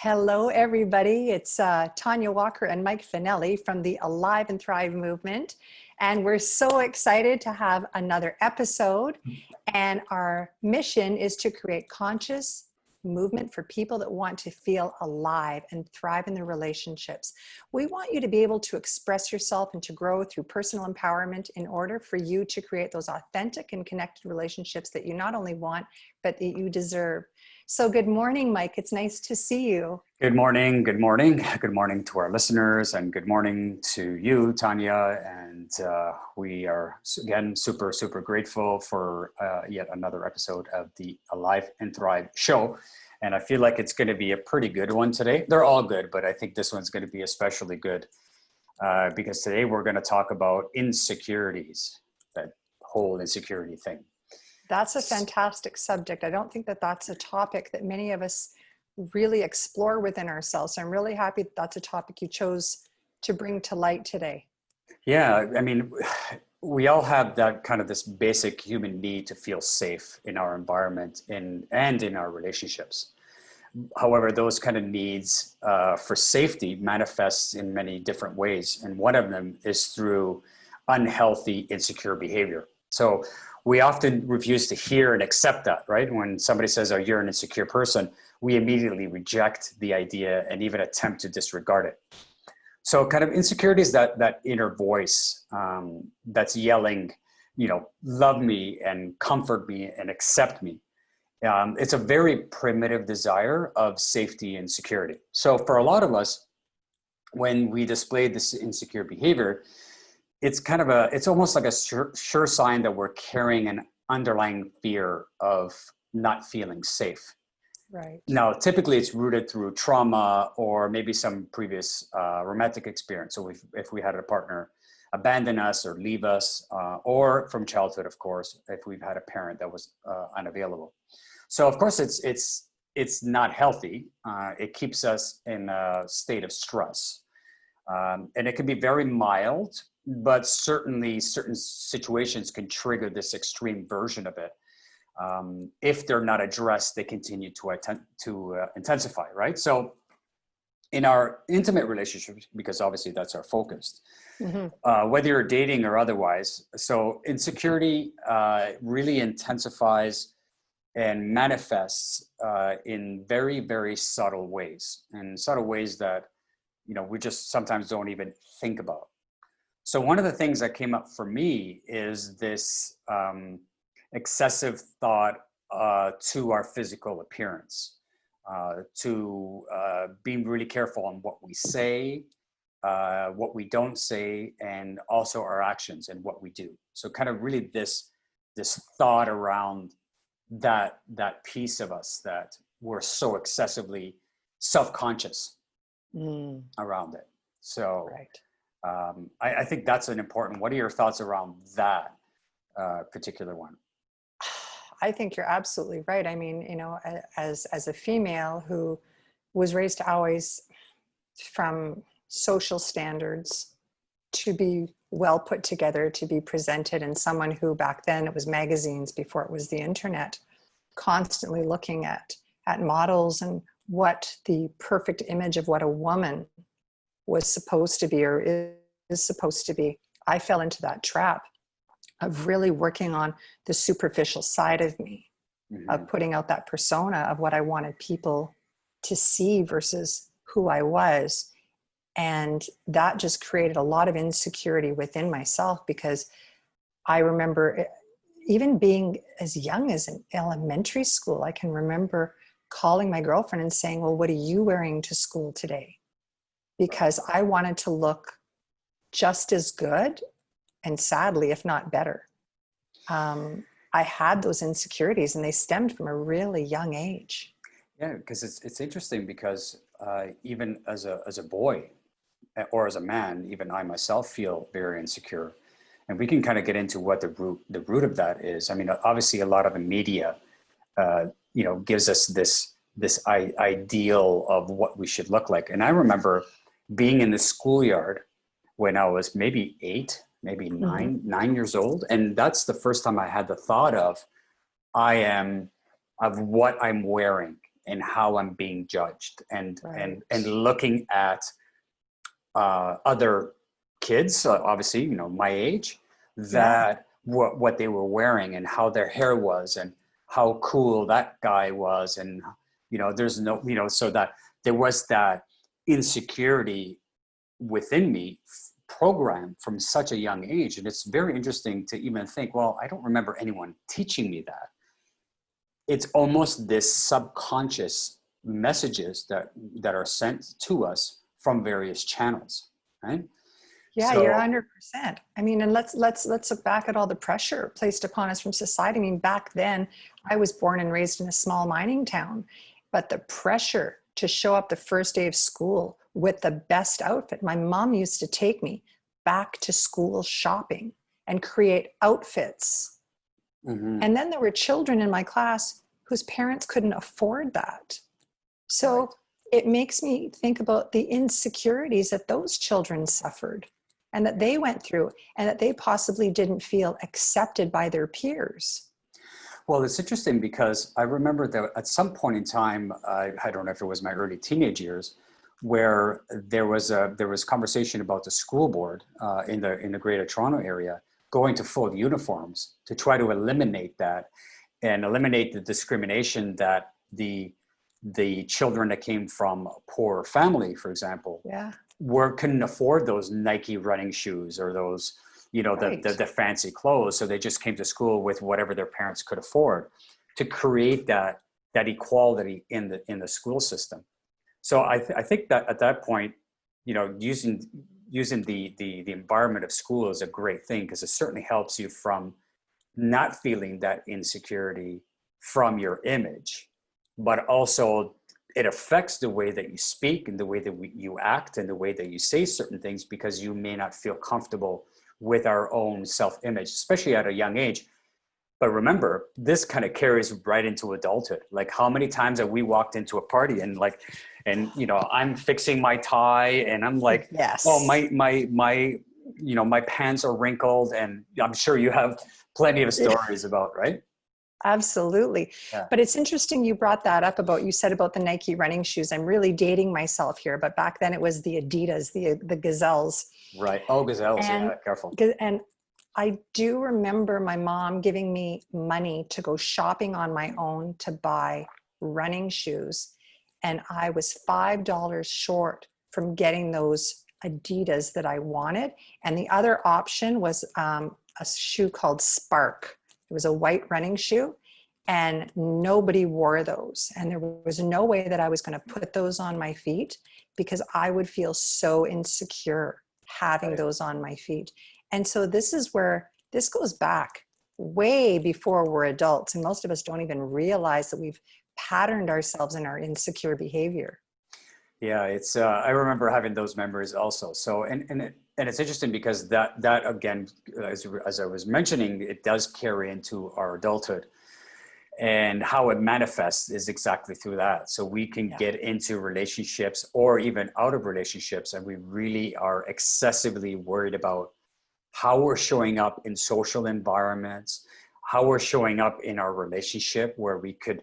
Hello, everybody. It's Tanya Walker and Mike Finelli from the Alive and Thrive movement. And we're so excited to have another episode. And our mission is to create conscious movement for people that want to feel alive and thrive in their relationships. We want you to be able to express yourself and to grow through personal empowerment in order for you to create those authentic and connected relationships that you not only want, but that you deserve. So good morning, Mike. It's nice to see you. Good morning. Good morning. Good morning to our listeners, and good morning to you, Tanya. And we are again super grateful for yet another episode of the Alive and Thrive show. And I feel like it's going to be a pretty good one today. They're all good, but I think this one's going to be especially good because today we're going to talk about insecurities, that whole insecurity thing. That's a fantastic subject. I don't think that that's a topic that many of us really explore within ourselves. So I'm really happy that that's a topic you chose to bring to light today. Yeah, I mean, we all have that kind of this basic human need to feel safe in our environment and in our relationships. However, those kind of needs for safety manifests in many different ways. And one of them is through unhealthy, insecure behavior. So we often refuse to hear and accept that, right? When somebody says, oh, you're an insecure person, we immediately reject the idea and even attempt to disregard it. So kind of insecurity is that inner voice that's yelling, love me and comfort me and accept me. It's a very primitive desire of safety and security. So for a lot of us, when we display this insecure behavior, it's almost like a sure sign that we're carrying an underlying fear of not feeling safe. Right. Now, typically it's rooted through trauma or maybe some previous romantic experience. So if we had a partner abandon us or leave us, or from childhood, of course, if we've had a parent that was unavailable. So of course it's not healthy. It keeps us in a state of stress. And it can be very mild, but certainly certain situations can trigger this extreme version of it. If they're not addressed, they continue to intensify, right? So in our intimate relationships, because obviously that's our focus, whether you're dating or otherwise, so insecurity really intensifies and manifests in very, very subtle ways, and subtle ways that we just sometimes don't even think about. So one of the things that came up for me is this excessive thought to our physical appearance, to being really careful on what we say, what we don't say, and also our actions and what we do. So kind of really this thought around that piece of us that we're so excessively self-conscious around it. So right. I think that's an important. What are your thoughts around that particular one? I think you're absolutely right. I mean, as a female who was raised always from social standards to be well put together, to be presented, and someone who back then it was magazines before it was the internet, constantly looking at models and what the perfect image of what a woman was supposed to be or is supposed to be. I fell into that trap of really working on the superficial side of me, of putting out that persona of what I wanted people to see versus who I was. And that just created a lot of insecurity within myself, because I remember even being as young as in elementary school, I can remember calling my girlfriend and saying, well, what are you wearing to school today? Because I wanted to look just as good, and sadly, if not better. I had those insecurities, and they stemmed from a really young age. Yeah, because it's interesting because even as a boy or as a man, even I myself feel very insecure, and we can kind of get into what the root of that is. I mean, obviously, a lot of the media, gives us this ideal of what we should look like, and I remember being in the schoolyard when I was maybe 8, maybe 9 years old. And that's the first time I had the thought of what I'm wearing and how I'm being judged, and Right. looking at other kids, obviously, you know, my age, Yeah. that what they were wearing and how their hair was and how cool that guy was. And, you know, there's no, you know, so that there was that insecurity within me programmed from such a young age. And it's very interesting to even think, well, I don't remember anyone teaching me that. It's almost this subconscious messages that are sent to us from various channels, right? Yeah, you're So 100%. I mean, and let's look back at all the pressure placed upon us from society. I mean, back then, I was born and raised in a small mining town, but the pressure to show up the first day of school with the best outfit. My mom used to take me back to school shopping and create outfits. mhm, And then there were children in my class whose parents couldn't afford that. right. So it makes me think about the insecurities that those children suffered and that they went through, and that they possibly didn't feel accepted by their peers. Well, it's interesting because I remember that at some point in time, I don't know if it was my early teenage years, where there was conversation about the school board in the Greater Toronto area going to full uniforms to try to eliminate that and eliminate the discrimination that the children that came from a poor family, for example, Yeah, couldn't afford those Nike running shoes or those, you know, right. the fancy clothes. So they just came to school with whatever their parents could afford to create that equality in the school system. So I think that at that point, you know, using the environment of school is a great thing, because it certainly helps you from not feeling that insecurity from your image, but also it affects the way that you speak and the way that you act and the way that you say certain things, because you may not feel comfortable with our own self-image, especially at a young age. But remember, this kind of carries right into adulthood. Like, how many times have we walked into a party and like, and you know, I'm fixing my tie and I'm like, oh, Yes. you know, my pants are wrinkled, and I'm sure you have plenty of Yeah, stories about, right? absolutely. Yeah. But it's interesting you brought that up about, you said about the Nike running shoes. I'm really dating myself here, but back then it was the Adidas, the Gazelles. Right. Oh, gazelles. Yeah. And Careful. and I do remember my mom giving me money to go shopping on my own to buy running shoes. And I was $5 short from getting those Adidas that I wanted. And the other option was a shoe called Spark. It was a white running shoe. And nobody wore those. And there was no way that I was going to put those on my feet, because I would feel so insecure having Right. those on my feet. And so this is where this goes back way before we're adults. And most of us don't even realize that we've patterned ourselves in our insecure behavior. Yeah. It's, I remember having those memories also. So, and it's interesting because that again, as I was mentioning, it does carry into our adulthood, and how it manifests is exactly through that. So we can Yeah. get into relationships or even out of relationships, and we really are excessively worried about how we're showing up in social environments, how we're showing up in our relationship, where we could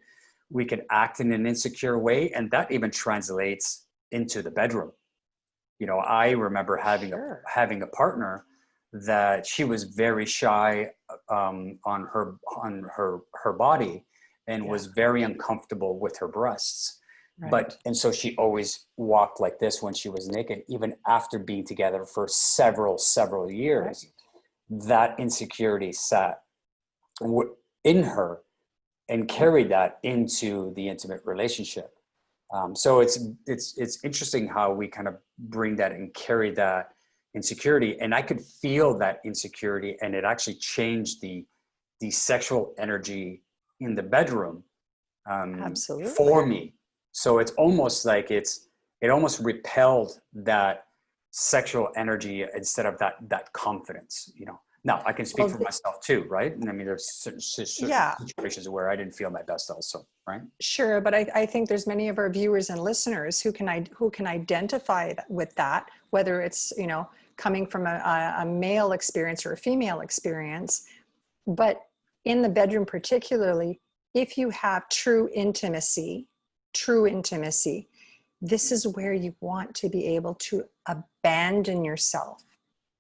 act in an insecure way, and that even translates into the bedroom. You know, I remember Sure. having a partner that she was very shy on her body, and Yeah. was very uncomfortable with her breasts. Right. And so she always walked like this when she was naked, even after being together for several Right. years. That insecurity sat in her and carried that into the intimate relationship. So it's interesting how we kind of bring that and carry that insecurity, and I could feel that insecurity, and it actually changed the sexual energy in the bedroom for Absolutely. me. So it's almost like it almost repelled that sexual energy instead of that confidence. You know. Now I can speak Well, for myself too, right? And I mean, there's certain yeah, situations where I didn't feel my best, also, right? sure. But I think there's many of our viewers and listeners who can identify with that, whether it's, you know, coming from a male experience or a female experience. But in the bedroom, particularly, if you have true intimacy, true intimacy, this is where you want to be able to abandon yourself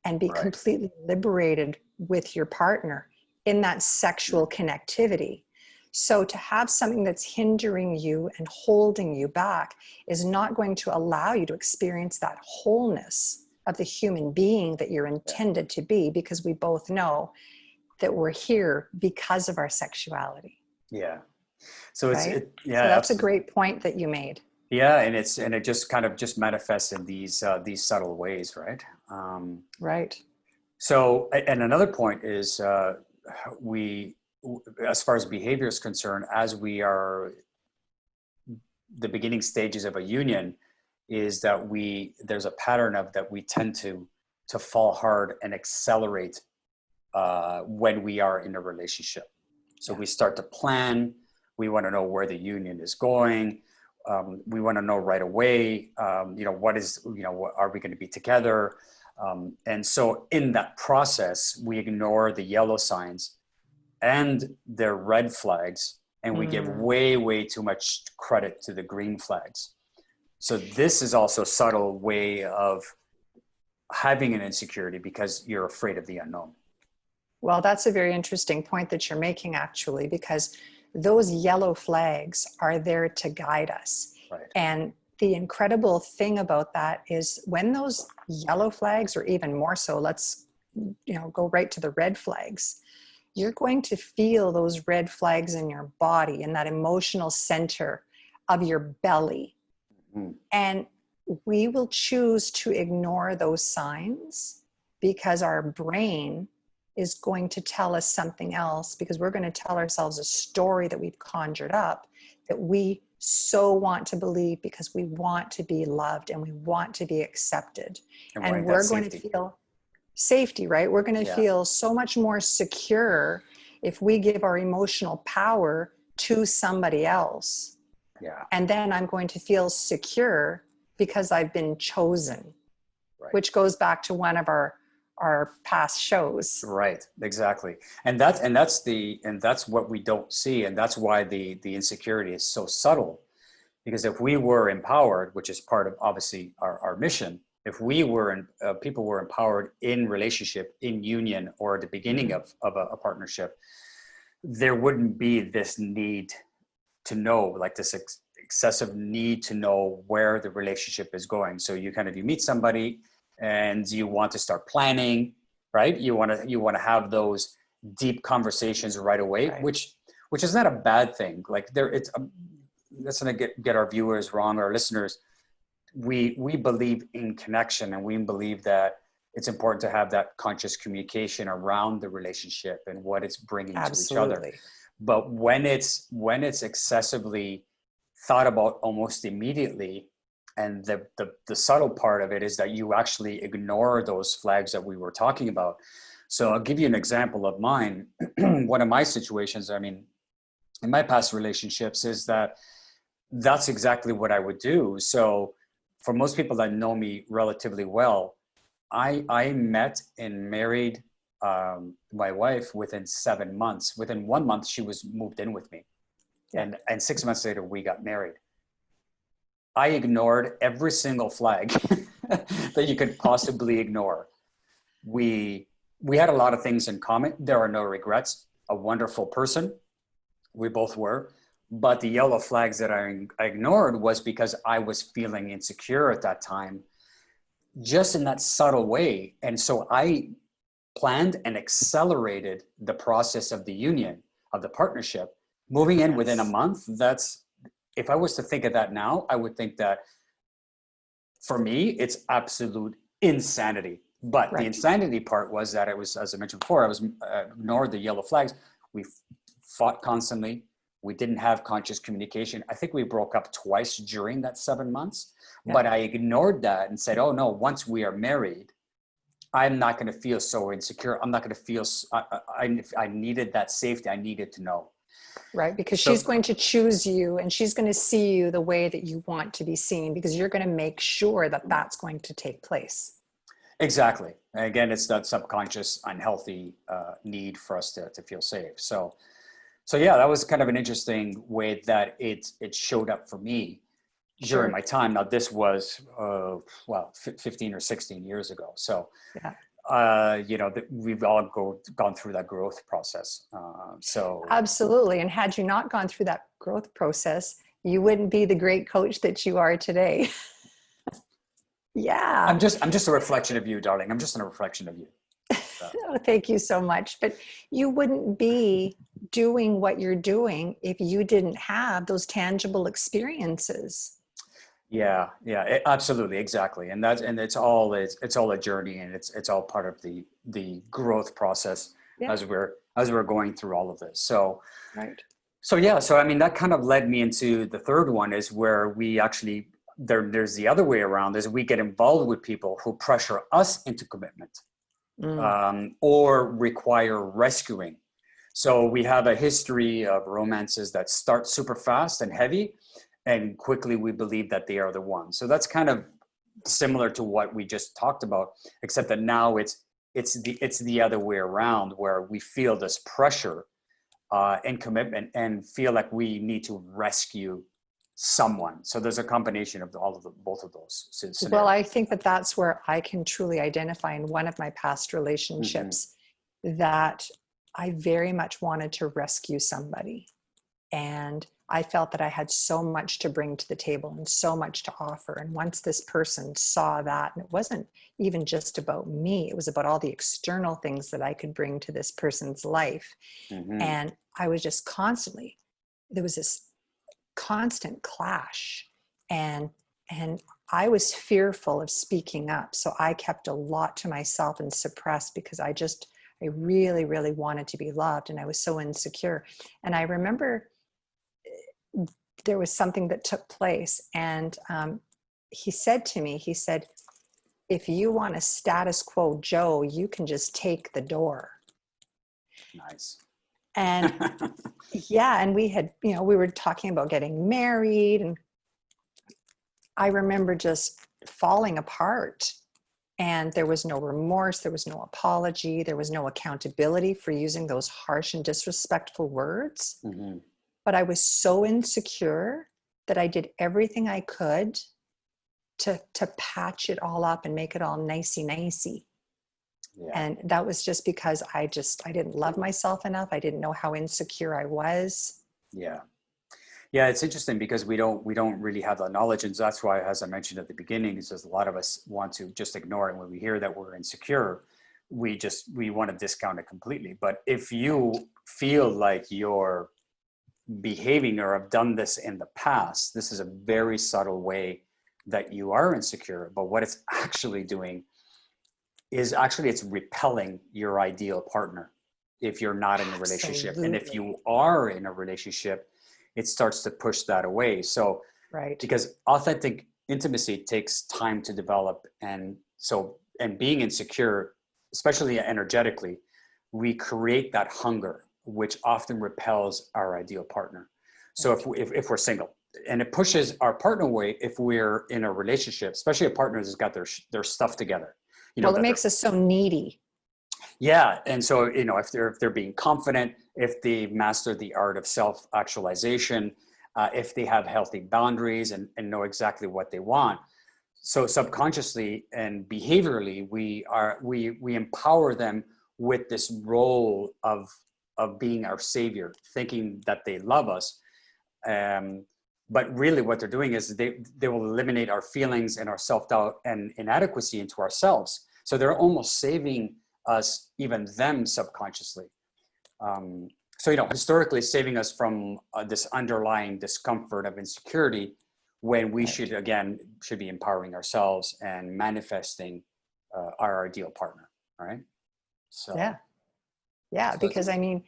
and be Right. completely liberated with your partner in that sexual connectivity. So to have something that's hindering you and holding you back is not going to allow you to experience that wholeness of the human being that you're intended to be, because we both know that we're here because of our sexuality. Yeah. So Right? yeah, So that's a absolutely. great point that you made. Yeah, and it just kind of just manifests in these subtle ways, right? Right. So, and another point is we, as far as behavior is concerned, as we are the beginning stages of a union, is that there's a pattern of that we tend to fall hard and accelerate when we are in a relationship. So Yeah. we start to plan. We want to know where the union is going. We want to know right away. What is, are we going to be together? And so in that process, we ignore the yellow signs and their red flags, and we give Mm. way, way too much credit to the green flags. So this is also a subtle way of having an insecurity because you're afraid of the unknown. Well, that's a very interesting point that you're making, actually, because those yellow flags are there to guide us. Right. And the incredible thing about that is when those yellow flags, or even more so, let's go right to the red flags, you're going to feel those red flags in your body, in that emotional center of your belly. Mm. And we will choose to ignore those signs because our brain is going to tell us something else, because we're going to tell ourselves a story that we've conjured up that we so want to believe, because we want to be loved and we want to be accepted. And And wanting that we're going to safety. feel safety, right? We're going to Yeah. feel so much more secure if we give our emotional power to somebody else. Yeah. And then I'm going to feel secure because I've been chosen, Right. which goes back to one of our past shows. Right. Exactly. And that's what we don't see. And that's why the insecurity is so subtle, because if we were empowered, which is part of obviously our mission, if we were people were empowered in relationship, in union, or at the beginning of a partnership, there wouldn't be this need to know, like this excessive need to know where the relationship is going. So you meet somebody and you want to start planning, right? You want to have those deep conversations right away, Right. which is not a bad thing. Like let's not get our viewers wrong, our listeners. We believe in connection, and we believe that it's important to have that conscious communication around the relationship and what it's bringing to each other. Absolutely. But when it's excessively thought about almost immediately, and the subtle part of it is that you actually ignore those flags that we were talking about. So I'll give you an example of mine. One of my situations, I mean, in my past relationships, is that's exactly what I would do. So for most people that know me relatively well, I met and married my wife within 7 months. Within 1 month, she was moved in with me. Yeah. And 6 months later, we got married. I ignored every single flag that you could possibly ignore. We had a lot of things in common. There are no regrets. A wonderful person. We both were. But the yellow flags that I ignored was because I was feeling insecure at that time, just in that subtle way. And so I planned and accelerated the process of the union, of the partnership, moving in within a month. If I was to think of that now, I would think that for me, it's absolute insanity. But the Right. insanity part was that it was, as I mentioned before, I was ignored the yellow flags. We fought constantly. We didn't have conscious communication. I think we broke up twice during that 7 months, but I ignored that and said, oh no, once we are married, I'm not going to feel so insecure. I'm not going to feel, I needed that safety. I needed to know. Right. Because So, she's going to choose you, and she's going to see you the way that you want to be seen, because you're going to make sure that that's going to take place. exactly. And again, it's that subconscious, unhealthy need for us to feel safe. So So yeah, that was kind of an interesting way that it showed up for me during Sure. my time. Now this was, well, 15 or 16 years ago. So, Yeah. you know, we've all gone through that growth process. So Absolutely. And had you not gone through that growth process, you wouldn't be the great coach that you are today. Yeah. I'm just a reflection of you, darling. I'm just a reflection of you. So, Oh, thank you so much. But you wouldn't be doing what you're doing if you didn't have those tangible experiences. yeah, yeah, absolutely, exactly. And it's all a journey, and it's all part of the growth process Yeah. as we're going through all of this. So, Right. so yeah, so I mean that kind of led me into the third one is where we actually there's the other way around is we get involved with people who pressure us into commitment, Mm. or require rescuing. So we have a history of romances that start super fast and heavy, and quickly we believe that they are the one. So that's kind of similar to what we just talked about, except that now it's the other way around, where we feel this pressure and commitment and feel like we need to rescue someone. So there's a combination of both of those Well, I scenarios. think that that's where I can truly identify in one of my past Hmm. relationships that I very much wanted to rescue somebody. And I felt that I had so much to bring to the table and so much to offer. And once this person saw that, and it wasn't even just about me, it was about all the external things that I could bring to this person's life. Hmm. And I was just constantly, there was this constant clash. And and I was fearful of speaking up. So I kept a lot to myself and suppressed because I really, really wanted to be loved. And I was so insecure. And I remember there was something that took place. And he said to me, he said, if you want a status quo Joe, you can just take the door. Nice. And yeah, and we had, we were talking about getting married. And I remember just falling apart. And there was no remorse, there was no apology, there was no accountability for using those harsh and disrespectful words. Hmm. But I was so insecure that I did everything I could to patch it all up and make it all nicey. Yeah. And that was just because I didn't love myself enough. I didn't know how insecure I was. Yeah. Yeah, it's interesting because we don't really have the knowledge, and that's why, as I mentioned at the beginning, is just a lot of us want to just ignore it. When we hear that we're insecure, we want to discount it completely. But if you feel like you're behaving or have done this in the past, this is a very subtle way that you are insecure. But what it's actually doing is actually it's repelling your ideal partner if you're not in a relationship. And if Absolutely. you are in a relationship, it starts to push that away. So Right. because authentic intimacy takes time to develop, and being insecure, especially energetically, we create that hunger which often repels our ideal partner. So Right. if we're single, and it pushes our partner away if we're in a relationship, especially a partner that's got their stuff together, Well, it that they're, makes us so needy. yeah. And so, if they're being confident, if they master the art of self actualization, if they have healthy boundaries and know exactly what they want. So subconsciously and behaviorally, we empower them with this role of being our savior, thinking that they love us. Um, but really what they're doing is they will eliminate our feelings and our self-doubt and inadequacy into ourselves. So they're almost saving us, even them, subconsciously. Um, so, historically saving us from this underlying discomfort of insecurity, when we Right. should be empowering ourselves and manifesting our ideal partner. All right. Yeah. So, Yeah. so Because I mean,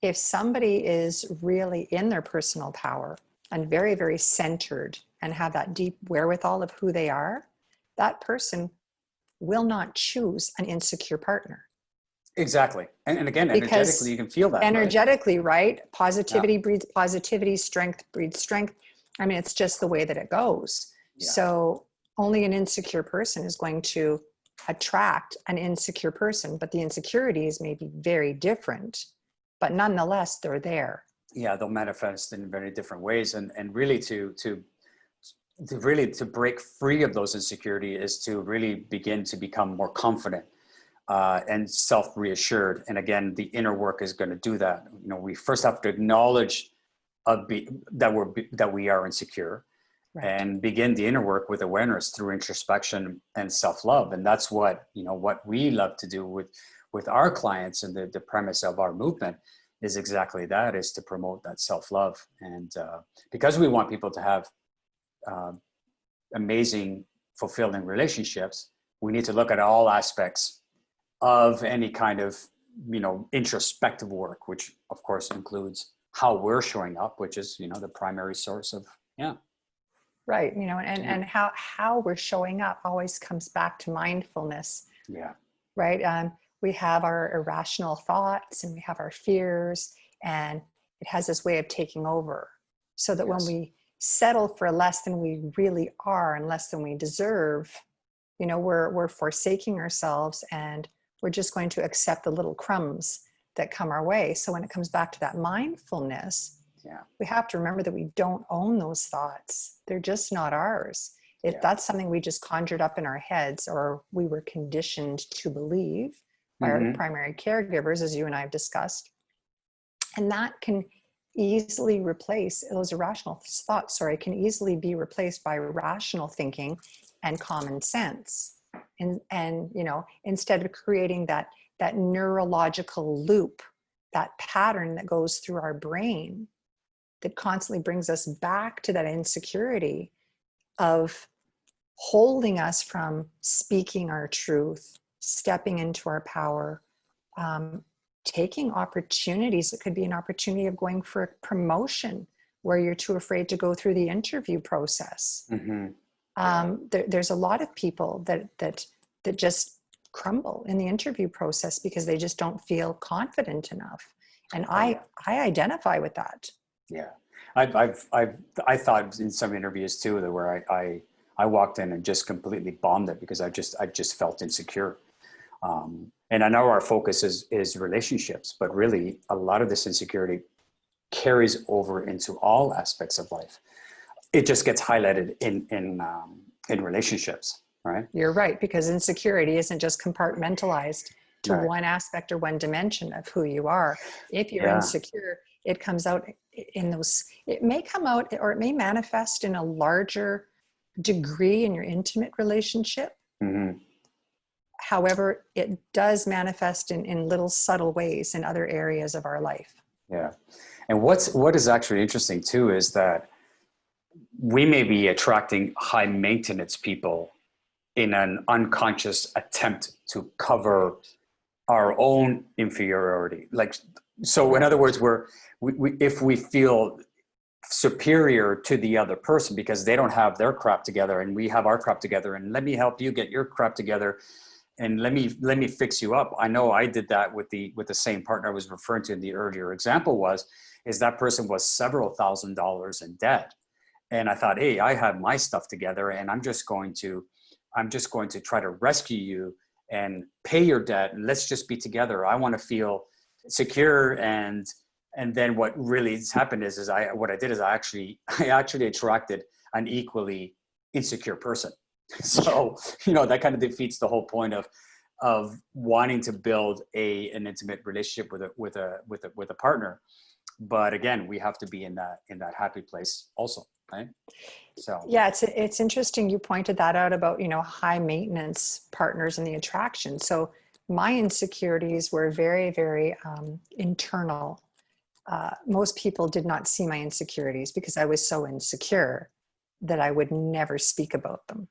if somebody is really in their personal power and very, very centered and have that deep wherewithal of who they are, that person will not choose an insecure partner. exactly. And again, energetically, Because you can feel that, right? energetically, right? Yeah. Positivity breeds positivity, strength breeds strength. I mean, it's just the way that it goes. Yeah. So only an insecure person is going to attract an insecure person, but the insecurities may be very different. but nonetheless, they're there. Yeah, they'll manifest in very different ways. And really to break free of those insecurity is to really begin to become more confident and self-reassured. And again, the inner work is going to do that. You know, we first have to acknowledge that we are insecure, Right. and begin the inner work with awareness through introspection and self-love. And that's what, you know, what we love to do with our clients. And the premise of our movement is exactly that, is to promote that self-love. And because we want people to have amazing, fulfilling relationships, we need to look at all aspects of any kind of, you know, introspective work, which of course includes how we're showing up, which is, you know, the primary source of, yeah. Right. You know, and how we're showing up always comes back to mindfulness. Yeah. Right. We have our irrational thoughts and we have our fears, and it has this way of taking over, so that when we settle for less than we really are and less than we deserve, you know, we're forsaking ourselves, and we're just going to accept the little crumbs that come our way. So when it comes back to that mindfulness, we have to remember that we don't own those thoughts. They're just not ours. If that's something we just conjured up in our heads, or we were conditioned to believe by our primary caregivers, as you and I have discussed, and that can easily replace those irrational thoughts, can easily be replaced by rational thinking and common sense. And you know, instead of creating that neurological loop, that pattern that goes through our brain that constantly brings us back to that insecurity of holding us from speaking our truth, stepping into our power, taking opportunities. It could be an opportunity of going for a promotion where you're too afraid to go through the interview process. There's a lot of people that just crumble in the interview process because they just don't feel confident enough. And I identify with that. Yeah, I thought in some interviews too, that where I walked in and just completely bombed it because I just felt insecure. And I know our focus is relationships, but really a lot of this insecurity carries over into all aspects of life. It just gets highlighted in relationships, right? You're right, because insecurity isn't just compartmentalized to one aspect or one dimension of who you are. If you're insecure, it comes out in those, it may come out, or it may manifest in a larger degree in your intimate relationship. However, it does manifest in little subtle ways in other areas of our life. Yeah. And what is actually interesting too is that we may be attracting high maintenance people in an unconscious attempt to cover our own inferiority. Like, so in other words, if we feel superior to the other person because they don't have their crap together and we have our crap together, and let me help you get your crap together, and let me fix you up. I know I did that with the same partner I was referring to in the earlier example. Is that person was several $1,000s in debt, and I thought, hey, I have my stuff together, and I'm just going to try to rescue you and pay your debt, and let's just be together. I want to feel secure. And then what really has happened is I actually attracted an equally insecure person. So, you know, that kind of defeats the whole point of wanting to build an intimate relationship with a partner. But again, we have to be in that happy place also, right? So yeah, it's interesting you pointed that out about, you know, high maintenance partners and the attraction. So my insecurities were very, very internal. Most people did not see my insecurities because I was so insecure that I would never speak about them.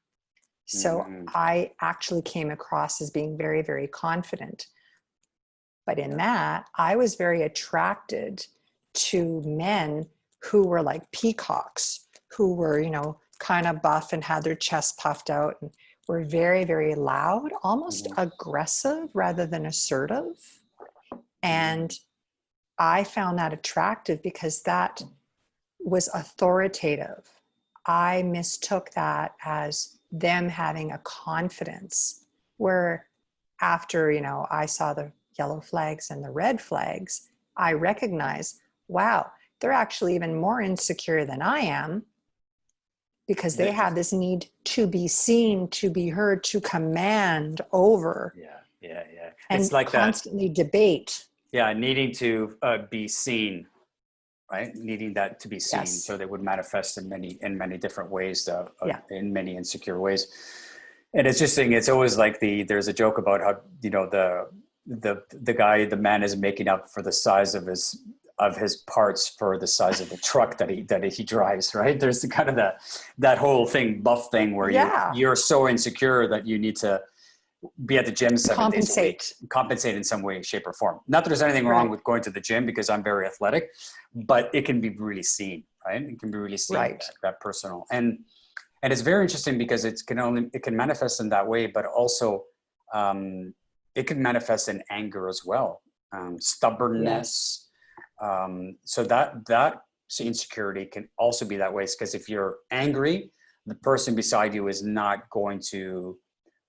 So I actually came across as being very, very confident. But in that, I was very attracted to men who were like peacocks, who were, you know, kind of buff and had their chest puffed out and were very, very loud, almost aggressive rather than assertive. And I found that attractive because that was authoritative. I mistook that as them having a confidence, where after, you know, I saw the yellow flags and the red flags, I recognize, wow, they're actually even more insecure than I am, because they have this need to be seen, to be heard, to command over, Yeah. It's and like that. constantly debate. Yeah, needing to be seen, right? Needing that to be seen, Yes. so they would manifest in many different ways, Yeah. in many insecure ways. And it's interesting. It's always like there's a joke about how, you know, the man is making up for the size of his parts for the size of the truck that he drives, right? There's the kind of that whole thing, buff thing, where Yeah. you're so insecure that you need to be at the gym 7 days a week, Compensate. compensate in some way, shape, or form. Not that there's anything wrong Right. with going to the gym, because I'm very athletic, but it can be really seen, right? It can be really seen, Right. that personal. And it's very interesting because it can manifest in that way, but also it can manifest in anger as well, stubbornness. Yes. So that insecurity can also be that way, because if you're angry, the person beside you is not going to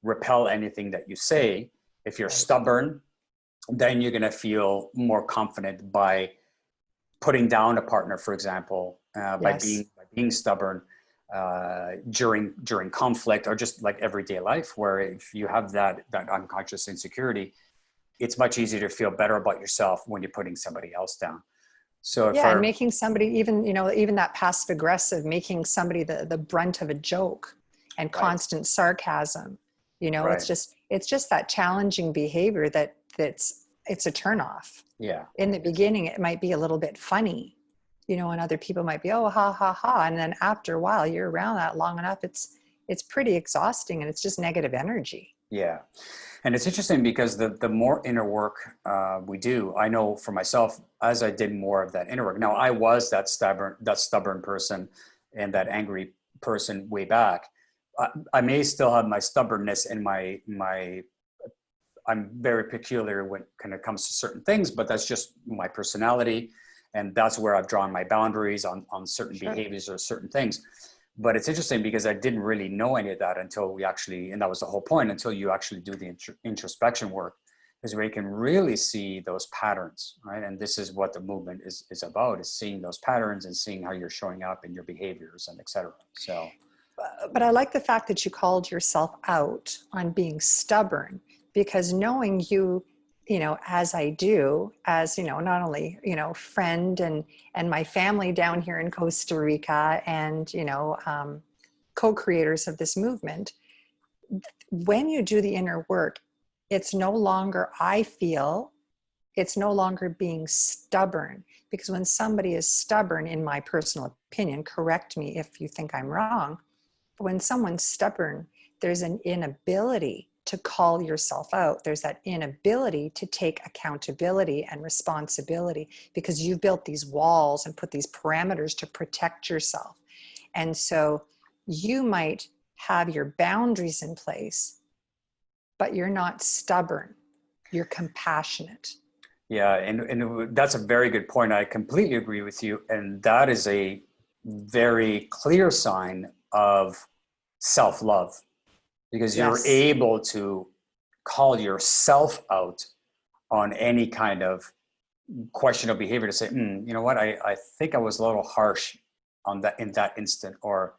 repel anything that you say. If you're Right. stubborn, then you're going to feel more confident by putting down a partner, for example, by Yes. being stubborn during conflict, or just like everyday life, where if you have that unconscious insecurity, it's much easier to feel better about yourself when you're putting somebody else down. So if Yeah, and making somebody, even, you know, even that passive aggressive, making somebody the brunt of a joke and right, constant sarcasm, you know, right, it's just that challenging behavior it's a turnoff. yeah, In the beginning, it might be a little bit funny, you know, and other people might be, oh, ha, ha, ha. And then after a while, you're around that long enough, it's pretty exhausting, and it's just negative energy. yeah. And it's interesting because the more inner work we do, I know for myself, as I did more of that inner work. Now, I was that stubborn person and that angry person way back. I may still have my stubbornness and my I'm very peculiar when it comes to certain things, but that's just my personality. And that's where I've drawn my boundaries on certain Sure. behaviors or certain things. But it's interesting because I didn't really know any of that until and that was the whole point, until you actually do the introspection work, is where you can really see those patterns, right? And this is what the movement is about, is seeing those patterns and seeing how you're showing up in your behaviors and et cetera. So, But I like the fact that you called yourself out on being stubborn, because knowing you, you know, as I do, as, you know, not only, you know, friend and my family down here in Costa Rica, and, you know, co-creators of this movement, when you do the inner work, it's no longer, I feel, it's no longer being stubborn. Because when somebody is stubborn, in my personal opinion, correct me if you think I'm wrong, when someone's stubborn, there's an inability to call yourself out. There's that inability to take accountability and responsibility, because you've built these walls and put these parameters to protect yourself. And so you might have your boundaries in place, but you're not stubborn. You're compassionate. yeah, and that's a very good point. I completely agree with you. And that is a very clear sign of self-love, because you're Yes. able to call yourself out on any kind of questionable behavior, to say, you know what, I think I was a little harsh on that in that instant, or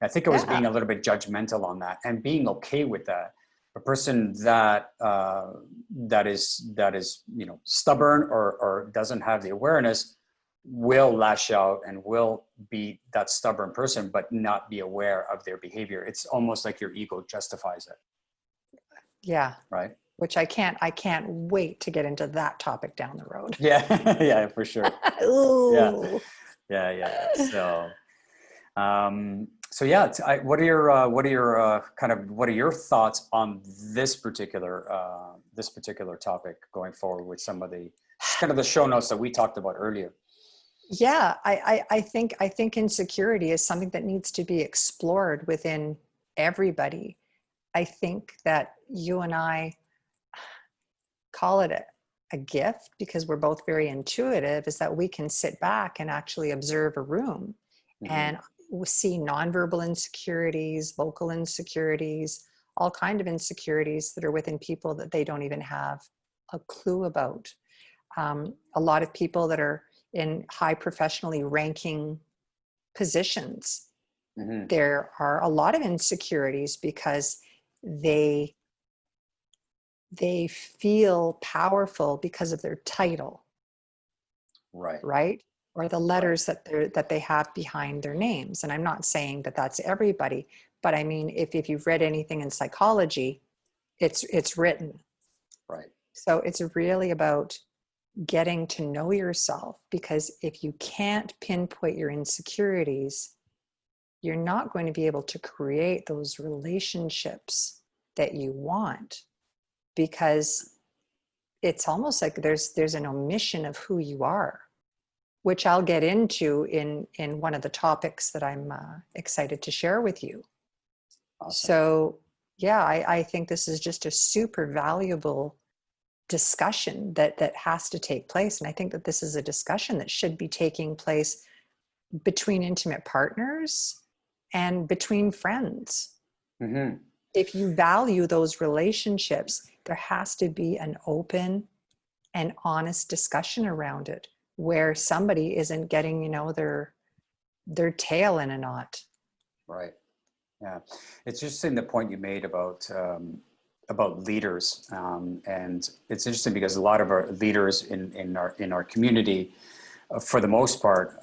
I think I was Yeah. being a little bit judgmental on that, and being okay with that. A person that that is you know, stubborn or doesn't have the awareness will lash out and will be that stubborn person, but not be aware of their behavior. It's almost like your ego justifies it, Yeah. right? Which I can't wait to get into that topic down the road. Yeah, yeah, for sure. Yeah, Ooh. yeah. So yeah, what are your what are your thoughts on this particular topic going forward, with some of the kind of the show notes that we talked about earlier? Yeah, I think insecurity is something that needs to be explored within everybody. I think that you and I call it a gift, because we're both very intuitive, is that we can sit back and actually observe a room Mm-hmm. and see nonverbal insecurities, vocal insecurities, all kind of insecurities that are within people that they don't even have a clue about. a lot of people that are in high professionally ranking positions, Mm-hmm. there are a lot of insecurities because they feel powerful because of their title, Right. right? Or the Right. letters that they have behind their names. And I'm not saying that that's everybody, but I mean, if you've read anything in psychology, it's written. Right. So it's really about getting to know yourself, because if you can't pinpoint your insecurities, you're not going to be able to create those relationships that you want, because it's almost like there's an omission of who you are, which I'll get into in one of the topics that I'm excited to share with you. Awesome. So yeah, I think this is just a super valuable discussion that has to take place. And I think that this is a discussion that should be taking place between intimate partners and between friends. Mm-hmm. If you value those relationships, there has to be an open and honest discussion around it, where somebody isn't getting, their tail in a knot. Right. Yeah. It's interesting the point you made about leaders, and it's interesting because a lot of our leaders in our community, for the most part,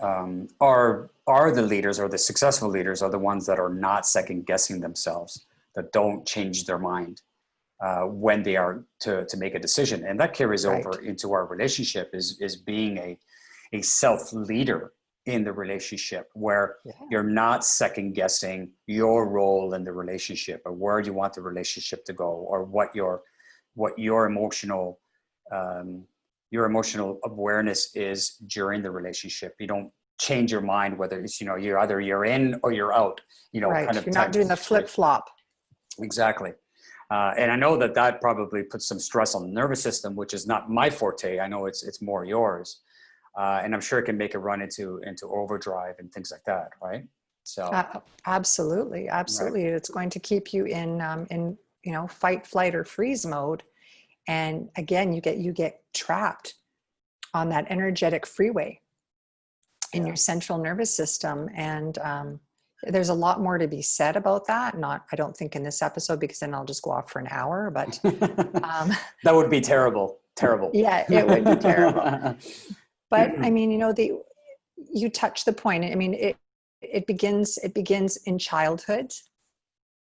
are the leaders, or the successful leaders are the ones that are not second guessing themselves, that don't change their mind when they are to make a decision, and that carries Right. over into our relationship. Is being a self leader in the relationship, where Yeah. you're not second guessing your role in the relationship, or where you want the relationship to go, or what your emotional your emotional awareness is during the relationship. You don't change your mind whether it's, you're in or you're out, kind Right. of You're not type doing of the flip situation. flop. Exactly. And I know that probably puts some stress on the nervous system, which is not my forte. I know it's more yours. And I'm sure it can make it run into overdrive and things like that, right? So, Absolutely. right. Absolutely. It's going to keep you in, fight, flight, or freeze mode. And again, you get trapped on that energetic freeway in Yeah. your central nervous system. And there's a lot more to be said about that. I don't think in this episode, because then I'll just go off for an hour, but um, That would be terrible. Terrible. yeah, it would be terrible. But I mean, you touch the point. I mean, it begins in childhood,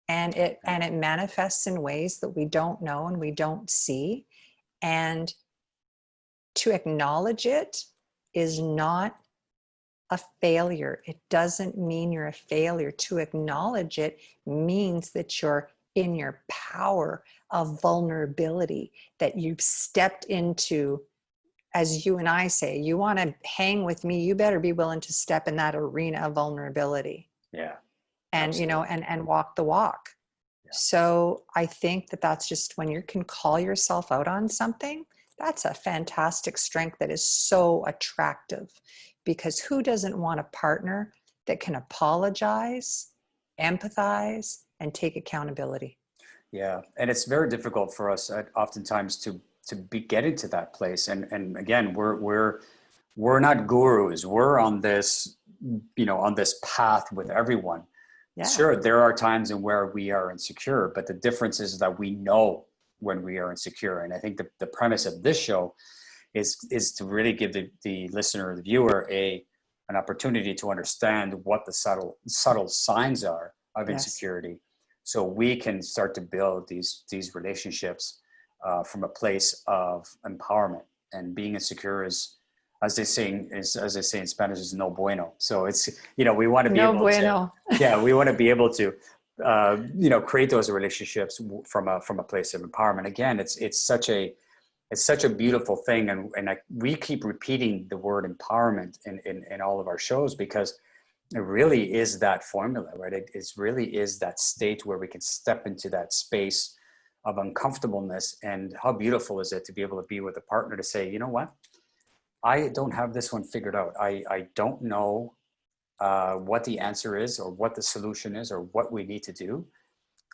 and it manifests in ways that we don't know and we don't see. And to acknowledge it is not a failure. It doesn't mean you're a failure. To acknowledge it means that you're in your power of vulnerability, that you've stepped into. As you and I say, you want to hang with me, you better be willing to step in that arena of vulnerability Yeah. and, Absolutely. and walk the walk. Yeah. So I think that that's just when you can call yourself out on something, that's a fantastic strength that is so attractive, because who doesn't want a partner that can apologize, empathize, and take accountability? Yeah, and it's very difficult for us oftentimes to be getting to that place. And again, we're not gurus. We're on this, on this path with everyone. Yeah. Sure, there are times in where we are insecure, but the difference is that we know when we are insecure. And I think the premise of this show is to really give the listener, the viewer, an opportunity to understand what the subtle signs are of Yes. insecurity, so we can start to build these relationships from a place of empowerment. And being insecure is, as they say in Spanish, is no bueno. So it's, we want to be No able to, bueno. yeah, we want to be able to create those relationships from a place of empowerment. Again, it's such a beautiful thing. And we keep repeating the word empowerment in all of our shows, because it really is that formula, right? It really is that state where we can step into that space of uncomfortableness. And how beautiful is it to be able to be with a partner to say, you know what, I don't have this one figured out. I don't know what the answer is, or what the solution is, or what we need to do.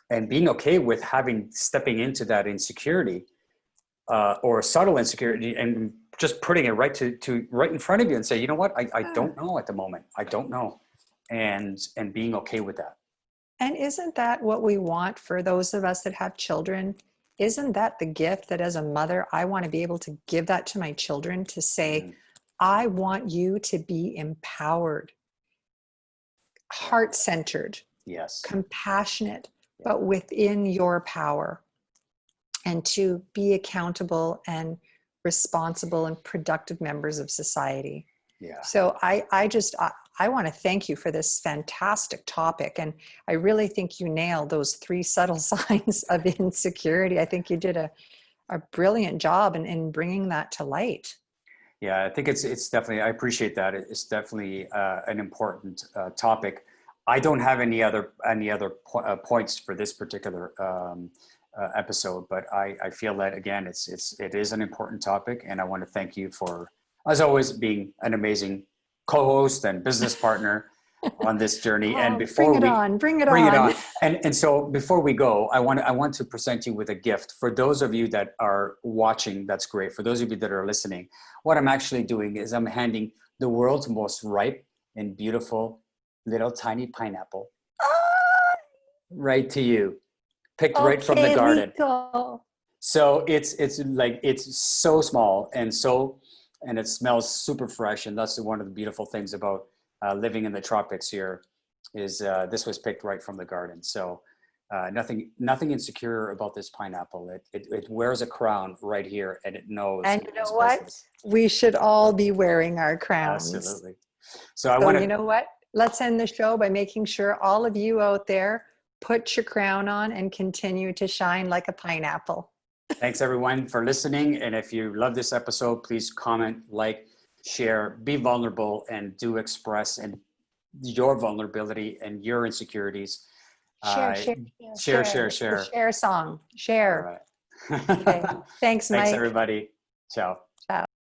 And being okay with stepping into that insecurity or subtle insecurity, and just putting it right to right in front of you and say, you know what, I don't know at the moment. I don't know. And being okay with that. And isn't that what we want for those of us that have children? Isn't that the gift that as a mother, I want to be able to give that to my children, to say, I want you to be empowered, heart-centered, Yes, compassionate, but within your power, and to be accountable and responsible and productive members of society. yeah. So I want to thank you for this fantastic topic. And I really think you nailed those 3 subtle signs of insecurity. I think you did a brilliant job in bringing that to light. Yeah, I think it's definitely, I appreciate that. It's definitely an important topic. I don't have any other points for this particular episode, but I feel that, again, it is an important topic, and I want to thank you for, as always, being an amazing co-host and business partner on this journey. And before bring it on. And so before we go, I want to present you with a gift. For those of you that are watching, that's great. For those of you that are listening, what I'm actually doing is I'm handing the world's most ripe and beautiful little tiny pineapple right to you, picked right from the garden. Rico. So it's so small and it smells super fresh. And that's one of the beautiful things about living in the tropics here, is this was picked right from the garden. So nothing insecure about this pineapple. It wears a crown right here, and it knows. And you know what? We should all be wearing our crowns. Absolutely. So you know what? Let's end the show by making sure all of you out there put your crown on and continue to shine like a pineapple. Thanks everyone for listening. And if you love this episode, please comment, like, share, be vulnerable, and do express and your vulnerability and your insecurities. Share. Share. The share song. Share. All right. Okay. Thanks, Mike. Thanks everybody. Ciao.